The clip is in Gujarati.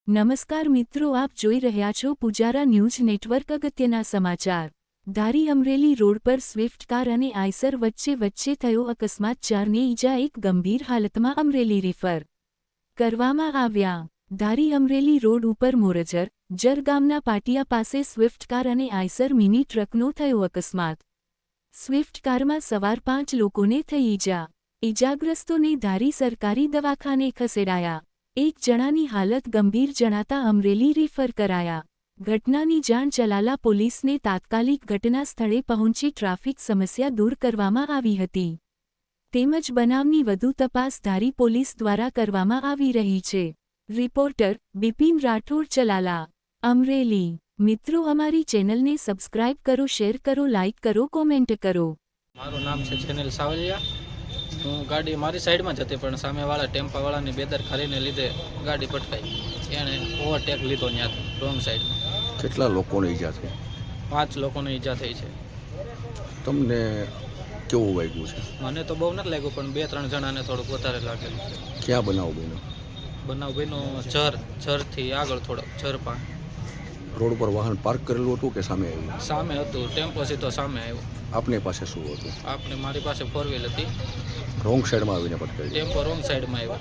નમસ્કાર મિત્રો, આપ જોઈ રહ્યા છો પુજારા ન્યૂઝ નેટવર્ક. અગત્યના સમાચાર. ધારી અમરેલી રોડ પર સ્વિફ્ટ કાર અને આઈસર વચ્ચે થયો અકસ્માત. 4ને ઈજા, એક ગંભીર હાલતમાં અમરેલી રિફર કરવામાં આવ્યા. ધારી અમરેલી રોડ ઉપર મોરજર જર ગામના પાટિયા પાસે સ્વિફ્ટ કાર અને આઈસર મિની ટ્રકનો થયો અકસ્માત. સ્વિફ્ટ કારમાં સવાર 5 લોકોને થઈ ઈજા. ઈજાગ્રસ્તોને ધારી સરકારી દવાખાને ખસેડાયા. એક જણાની હાલત ગંભીર જણાતા અમરેલી રિફર કરાયા. ઘટનાની જાણ ચલાલા પોલીસને તાત્કાલિક ઘટના સ્થળે પહોંચી ટ્રાફિક સમસ્યા દૂર કરવામાં આવી હતી. તેમજ બનાવની વધુ તપાસ ધારી પોલીસ દ્વારા કરવામાં આવી રહી છે. રિપોર્ટર બિપિન રાઠોડ, ચલાલા, અમરેલી. મિત્રો, અમારી ચેનલને સબસ્ક્રાઇબ કરો, શેર કરો, લાઇક કરો, કોમેન્ટ કરો. મારું નામ છે જેનિલ સાવલિયા. હું ગાડી મારી સાઈડમાં જ હતી, પણ સામેવાળા ટેમ્પાવાળાની બેદરકારીને લીધે ગાડી પટકાઈ. એણે ઓવરટેક લીધો ત્યાંથી રોંગ સાઈડમાં. કેટલા લોકોને ઈજા થઈ? 5 લોકોને ઈજા થઈ છે. તમને કેવું વાગ્યું છે? મને તો બહુ નથી લાગ્યું, પણ 2-3 જણાને થોડુંક વધારે લાગેલું છે. ક્યાં બનાવ બન્યો? બનાવ બન્યો જરથી આગળ થોડોક જરપા. રોડ પર વાહન પાર્ક કરેલું હતું કે સામે આવ્યું? સામે હતું, ટેમ્પો સીધો સામે આવ્યો. આપની પાસે શું હતું? મારી પાસે 4 વ્હીલ હતી. રોંગ સાઈડમાં આવીને પટકાઈ? ટેમ્પો રોંગ સાઈડમાં આવ્યો.